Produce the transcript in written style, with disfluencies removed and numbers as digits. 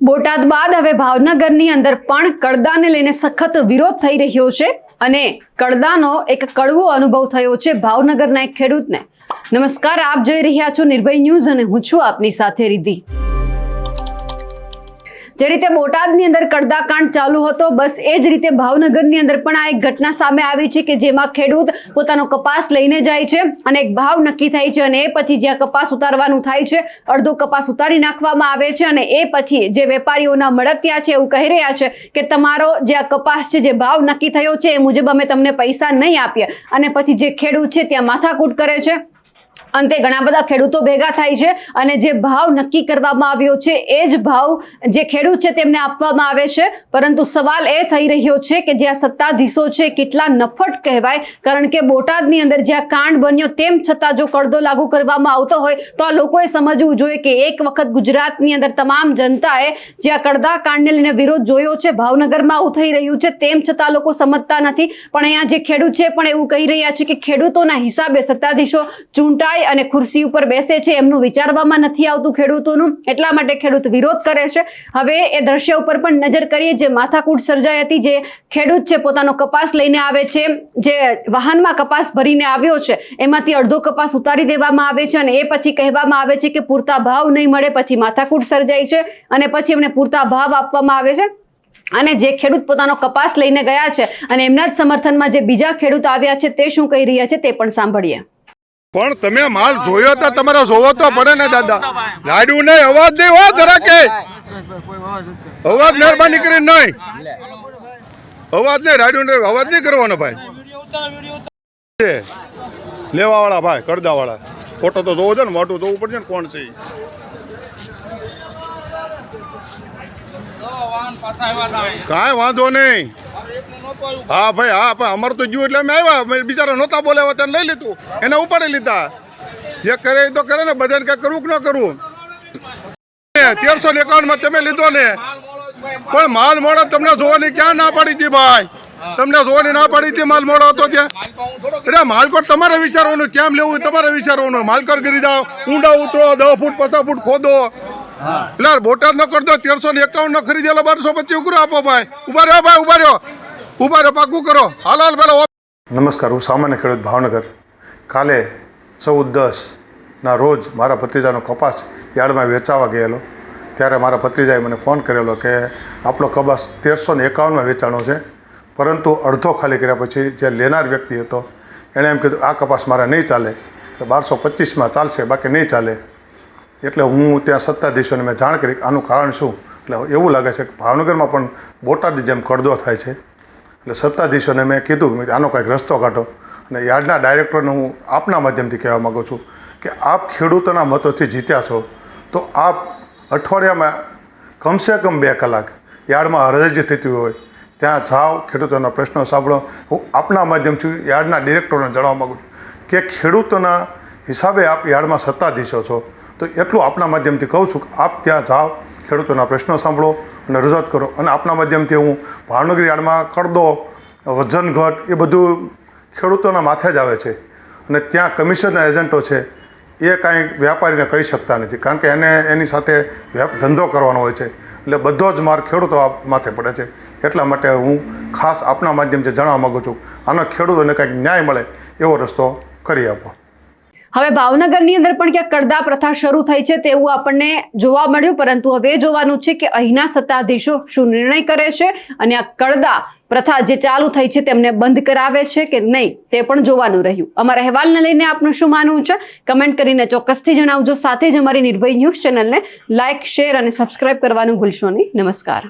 બોટાદ બાદ હવે ભાવનગરની અંદર પણ કડદાને લઈને સખત વિરોધ થઈ રહ્યો છે અને કડદાનો એક કડવો અનુભવ થયો છે ભાવનગરના એક ખેડૂતને। નમસ્કાર, આપ જોઈ રહ્યા છો નિર્ભય ન્યૂઝ અને હું છું આપની સાથે રિદ્ધિ। જે રીતે બોટાદની અંદર કડદાકાંડ ચાલુ હતો, બસ એ જ રીતે ભાવનગરની અંદર પણ આ એક ઘટના સામે આવી છે કે જેમાં ખેડૂત પોતાનો કપાસ લઈને જાય છે અને એક ભાવ નક્કી થાય છે અને એ પછી જ્યાં કપાસ ઉતારવાનું થાય છે, અડધો કપાસ ઉતારી નાખવામાં આવે છે અને એ પછી જે વેપારીઓના મળતિયા છે એવું કહી રહ્યા છે કે તમારો જે આ કપાસ છે, જે ભાવ નક્કી થયો છે એ મુજબ અમે તમને પૈસા નહીં આપીએ અને પછી જે ખેડૂત છે ત્યાં માથાકૂટ કરે છે। અંતે ઘણા બધા ખેડૂતો ભેગા થાય છે અને જે ભાવ નક્કી કરવામાં આવ્યો છે એ જ ભાવ જે ખેડૂત છે તેમને આપવામાં આવે છે। પરંતુ સવાલ એ થઈ રહ્યો છે કે જે આ સત્તાધીશો છે કેટલા નફટ કહેવાય, કારણ કે બોટાદની અંદર જ્યાં કાંડ બન્યો તેમ છતાં જો કડદો લાગુ કરવામાં આવતો હોય તો આ લોકોએ સમજવું જોઈએ કે એક વખત ગુજરાતની અંદર તમામ જનતાએ જે આ કડદા કાંડને લઈને વિરોધ જોયો છે, ભાવનગરમાં આવું થઈ રહ્યું છે તેમ છતાં લોકો સમજતા નથી। પણ અહીંયા જે ખેડૂત છે પણ એવું કહી રહ્યા છે કે ખેડૂતોના હિસાબે સત્તાધીશો ચૂંટાય અને ખુરશી ઉપર બેસે છે, એમનું વિચારવામાં નથી આવતું ખેડૂતોનું, એટલા માટે ખેડૂત વિરોધ કરે છે। હવે એ દ્રશ્ય ઉપર પણ નજર કરીએ જે માથાકૂટ સર્જાઈ હતી। જે ખેડૂત છે પોતાનો કપાસ લઈને આવે છે, જે વાહનમાં કપાસ ભરીને આવ્યો છે એમાંથી અડધો કપાસ ઉતારી દેવામાં આવે છે અને એ પછી કહેવામાં આવે છે કે પૂરતા ભાવ નહીં મળે, પછી માથાકૂટ સર્જાય છે અને પછી એમને પૂરતા ભાવ આપવામાં આવે છે। અને જે ખેડૂત પોતાનો કપાસ લઈને ગયા છે અને એમના જ સમર્થનમાં જે બીજા ખેડૂત આવ્યા છે તે શું કહી રહ્યા છે તે પણ સાંભળીએ। પણ તમે માલ જોયો તો તમારે જોવો તો પડે ને દાદા, લાડ્યું નહીં, અવાજ નહીં હો જરા કે અવાજ મહેરબાની કરીને નહીં, અવાજ નહીં, રાડ્યું નહીં, અવાજ નહીં કરવાનો ભાઈ। લેવા વાળા ભાઈ, કડદા વાળા ફોટો તો જોવો છે ને, મોટું જોવું પડશે ને કોણ છે। કાંઈ વાંધો નહીં, હા ભાઈ, હા પણ અમારે તો ગયું એટલે અમે આવ્યા, બિચારા નહોતા બોલાવ્યા તેને લઈ લીધું, એને ઉપાડી લીધા। જે કરે એ તો કરે ને, બધાને કાંઈ કરવું કે ન કરવું। 1351 તમે લીધો ને, પણ માલ મોડો તમને જોવાની ક્યાં ના પાડી હતી ભાઈ? તમને જોવાની ના પાડી હતી માલ મોડો હતો ત્યાં? અરે માલકોટ તમારે વિચારવાનું, કેમ લેવું તમારે વિચારવાનું। માલકોટ ગીરી જાઓ, ઊંડા ઉતરો, 10 ફૂટ 50 ફૂટ ખોદો, એટલે બોટાદ નો કરતો 1351 નો ખરીદેલો 1225 ઉકરો આપો ભાઈ। ઉભા રહ્યો ભાઈ, ઉભા રહ્યો, ઉભા રહ્યો, પાકું કરો, હાલ પેલા। નમસ્કાર, હું સામાન્ય ખેડૂત ભાવનગર। કાલે 14/10ના રોજ મારા ભત્રીજાનો કપાસ યાર્ડમાં વેચાવા ગયેલો, ત્યારે મારા ભત્રીજાએ મને ફોન કરેલો કે આપણો કપાસ 1351માં વેચાણો છે, પરંતુ અડધો ખાલી કર્યા પછી જે લેનાર વ્યક્તિ હતો એણે એમ કીધું આ કપાસ મારે નહીં ચાલે, 1225માં ચાલશે, બાકી નહીં ચાલે। એટલે હું ત્યાં સત્તાધીશોને મેં જાણ કરી આનું કારણ શું। એટલે એવું લાગે છે કે ભાવનગરમાં પણ બોટાદની જેમ કડદો થાય છે। એટલે સત્તાધીશોને મેં કીધું આનો કંઈક રસ્તો કાઢો, અને યાર્ડના ડાયરેક્ટરને હું આપના માધ્યમથી કહેવા માગું છું કે આપ ખેડૂતોના મતોથી જીત્યા છો તો આપ અઠવાડિયામાં કમસે કમ 2 કલાક યાર્ડમાં હરાજી થતી હોય ત્યાં જાઓ, ખેડૂતોના પ્રશ્નો સાંભળો। હું આપના માધ્યમથી યાર્ડના ડિરેક્ટરોને જણાવવા માગું છું કે ખેડૂતોના હિસાબે આપ યાર્ડમાં સત્તાધીશો છો, તો એટલું આપના માધ્યમથી કહું છું કે આપ ત્યાં જાઓ, ખેડૂતોના પ્રશ્નો સાંભળો અને રજૂઆત કરો। અને આપના માધ્યમથી હું ભાવનગર યાર્ડમાં કડદો, વજન ઘટ એ બધું ખેડૂતોના માથે જ આવે છે અને ત્યાં કમિશનના એજન્ટો છે એ કાંઈ વ્યાપારીને કહી શકતા નથી, કારણ કે એને એની સાથે ધંધો કરવાનો હોય છે, એટલે બધો જ માર ખેડૂતો માથે પડે છે। એટલા માટે હું ખાસ આપના માધ્યમથી જણાવવા માગું છું આનો ખેડૂતોને કંઈક ન્યાય મળે એવો રસ્તો કરી આપો। હવે ભાવનગરની અંદર પણ ક્યાંક કડદા પ્રથા શરૂ થઈ છે તેવું આપણને જોવા મળ્યું, પરંતુ હવે જોવાનું છે કે અહીંના સત્તાધીશો શું નિર્ણય કરે છે અને આ કડદા પ્રથા જે ચાલુ થઈ છે તેમને બંધ કરાવે છે કે નહીં તે પણ જોવાનું રહ્યું। અમારા અહેવાલને લઈને આપનું શું માનવું છે કમેન્ટ કરીને ચોક્કસથી જણાવજો। સાથે જ અમારી નિર્ભય ન્યૂઝ ચેનલને લાઇક, શેર અને સબસ્ક્રાઇબ કરવાનું ભૂલશો નહીં। નમસ્કાર।